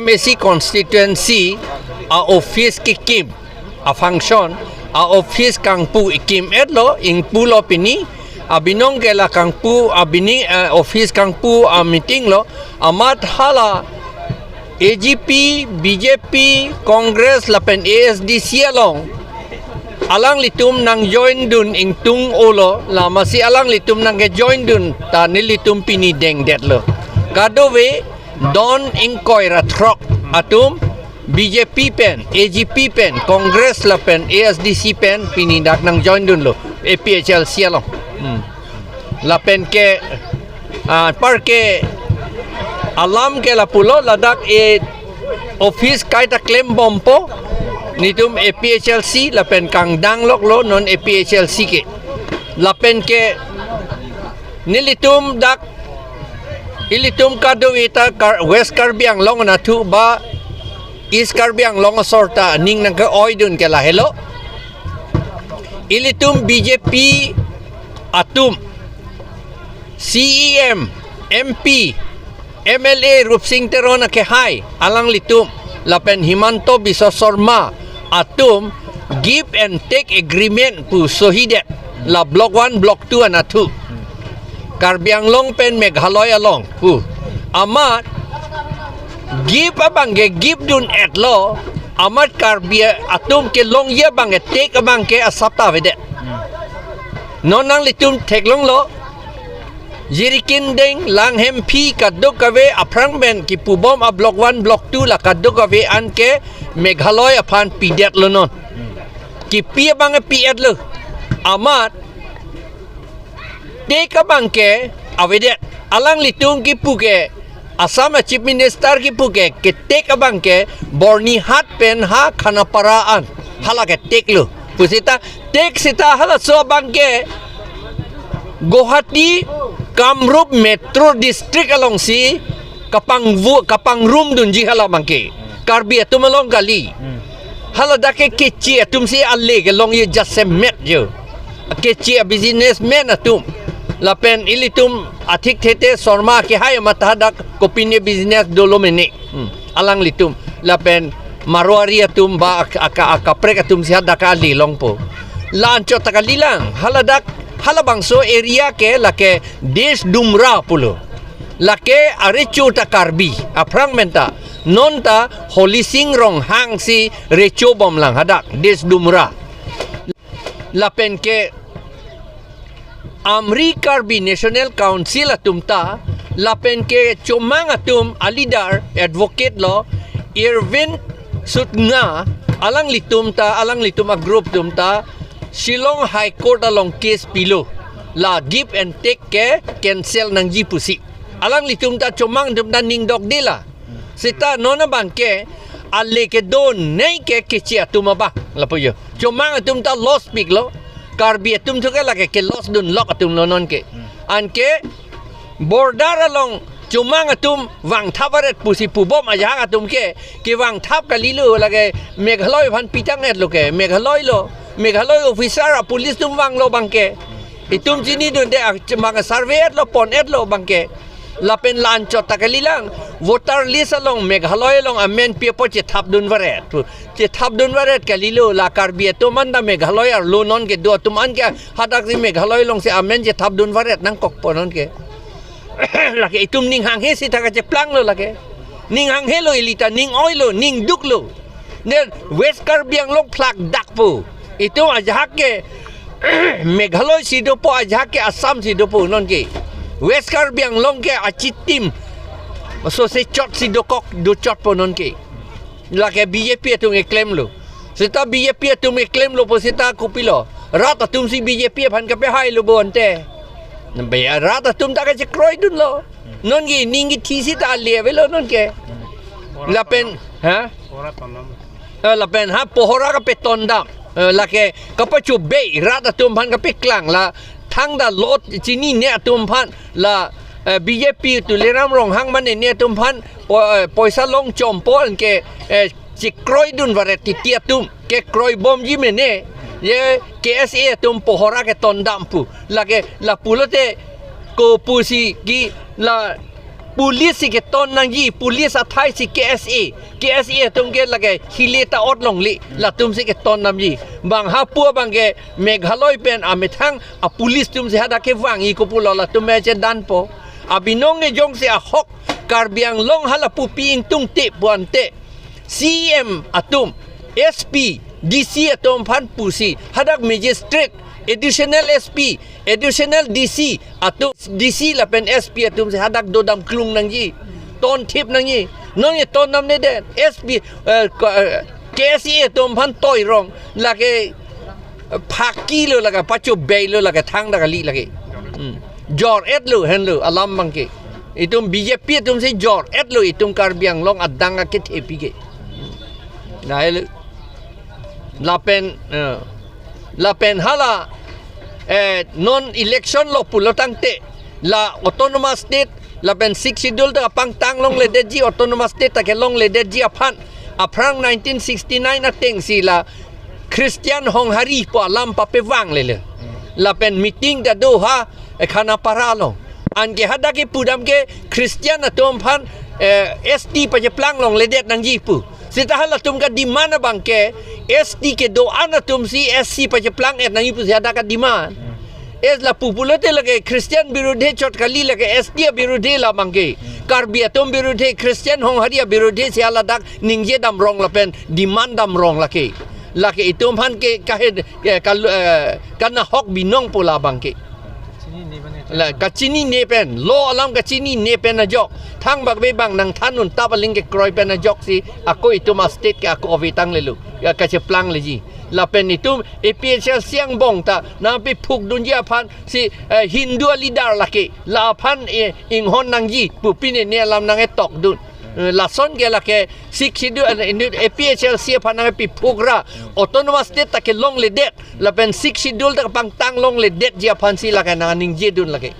MAC constituency a office ki kim a function a office kang pu ikim etlo ing pulo pini abinong kela kang pu abini office kang pu a meeting lo amat hala AGP BJP Congress lapen ASDC along alang litum nang join dun ing tung ulo la masih alang litum nang ke join dun ta nilitum pini deng det lo kadowe don ing koira trok atum BJP pen AGP pen Congress lapen ASDC pen pini dak nang join dun lo APHLC along lapen ke par ke alam ke la pulo ladak office kaita claim bompo nitum APHLC lapen kang danglok lo non APHLC ke lapen ke nilitum dak ilitum kado ita West Karbiang long na tu ba East Karbiang long sorta ning nang ka oidun ke la hello ilitum BJP atum CEM MP MLA Rupsing Terona ke hai alang litum lapen Himanto Bisosorma atum give and take agreement pu sohidet la block 1 block 2 and 2 Karbiang long pen Meghalaya long pu amat give abang ke give dun at law amat Karbia atum ke long ye bang ke take abang ke asapta vede nonang litum take long lo Jirikin deng lang hempi kaduk kawe aprang ben ki pubom a block 1 block 2 la kaduk kawe an ke Meghalaya apan pidet lo non ki pia bang piet lo amat te ka bang ke avedet alang litung ki puke Assam Chief Minister ki puke ke te ka bang ke borni hat pen ha khanaparaan hala ke tek lo pusita tek sita hala so bang ke Guwahati Kamrup Metro District along si kapang room dun ji hala bangke Karbi atum along gali hala dake keci atum si alle ke long ye just met je keci businessman atum lapen ilitum athik thete sorma ke hai matadak kopine business dolo mene alang litum lapen marwari atum ba aka prek atum si hadaka ali long po lancho takalilang hala dak hala bangso area ke lake Des Dumra pulo lake arecho ta Karbi aprang menta nonta Holy Singrong hang si recho bom lang hadak Des Dumra lapen ke Amri Karbi National Council atumta lapen ke chomang atum alidar advocate law Irvin Sutnga alang litum a group tumta Shillong High Court along case pilo la give and take ke cancel nang jipusi alang litum ta chomang dum dan ning dog dila sita nona ban ke alle ke don nei ke chia tumaba la poyo chomang tum ta lost speak lo Karbi tum tu ke la ke lost dun lock atum nonon ke an ke border along chumang atum wang thabaret pusi pubom aja atum ke wang thap kalilu la ke Meghalaya phan pitang et lo ke Meghalaya officer a police tum wang lo bangke itum sini dun de mang survey et lo pon et lo bangke lapen lancho takalilang voter list along Meghalaya long amen people che thap dun waret kalilu la Karbi to manda Meghalaya lo non ke do tum an ke hadak si Meghalaya long se amen che thap dun waret nang kok ponon ke lake itum ning hang he si taka che plang lo lake ning hang he lo ilita ning oilo ning duk lo ne West Karbiang long plak dak po itu ajak ke Meghalaya sidopo ajak ke Assam sidopo non ke West Karbiang long ke achitim so se chot sidokok do chot po non ke la ke BJP tu ngeklaim lo sita BJP tu ngeklaim lo po sita kupilo rata tum si BJP phan ka pe hai lo bonte nambe rata tum ta ka che kroi dun lo non ke ningi thisi ta level lo non ke lapen ha lapen ha pohora ka pe tondam la ke kapachu be rata tum phan ka pe klang la thang da lot chini ne tum phan la BJP tu leram rong hang man ne tum phan poisa long chom pon ke chi kroi dun varet ti tia tum ke kroi bom ji me ne ye KSA tum pohora ke tondam pu lage la pulote ko pusi ki la police के तो नंगी पुलिस अथाई सी KSA तुम के लगे हिलेता और लोंगली ला तुम से के तो नंगी बंग हा पुआ बंगे मेघालय पेन अमिथांग आ पुलिस तुम से हदा के वांगी को पुलो ला तुम में दान पो अबिनोंग ने जोंग से हक कारबियांग लोंग हाला पुपिंग तुम ते बुante CM atum SP DC atum pan pusi hadak magistrate additional SP additional DC atum DC la pen SP atum se hadak dodam klung nangji ton tip nangji nong ye ton nam ne de SP KSA atum pan toy rong la ke phaki lo la ka pachu bay lo la ka thang da ka li la ke jor et lo hen lo alam bang ke itum BJP atum se jor et lo itum karbiang long adanga ke thepi ke nai la pen hala non election lo pulotang te la autonomous state la pen 6 schedule ta pang tang long le de ji autonomous state ta ke long le de ji aphan aprang 1969 na teng si la Christian Hong Hari po alam pa pe wang le la pen meeting da Doha khana para lo an ke hada ke pudam ke Christian atom phan SD pa je plang long le det nang ji pu sitahala tum ka di mana bangke SD ke do ana tum si SC pa je plang et nang ipu siada ka di man es la populate lage Christian birudhe chot kali lage SD birudhe la bangke karbi atom birudhe Christian Hong Haria birudhe siala dak ningje dam rong la pen di man dam rong lake itum han ke kahe kana hok binong pola bangke la kachini ne pen lo alam kachini ne pen na jok thang bak be bang nang thanun tabaling ke kroi pen na jok si ako itu ma state ke ako ovitang lelu ya ka che plang leji la pen itu APHL siang bong ta na pe phuk dunia phan si Hindu leader lake la phan ing hon nang ji pu pin ne lam nang e tok dun la son ke la ke sik hidu APHL sia phan nang pe phuk ra autonomous state ta ke long le det la pen sik schedule ta pang tang long le det ji phan si la ka nang ning je dun lake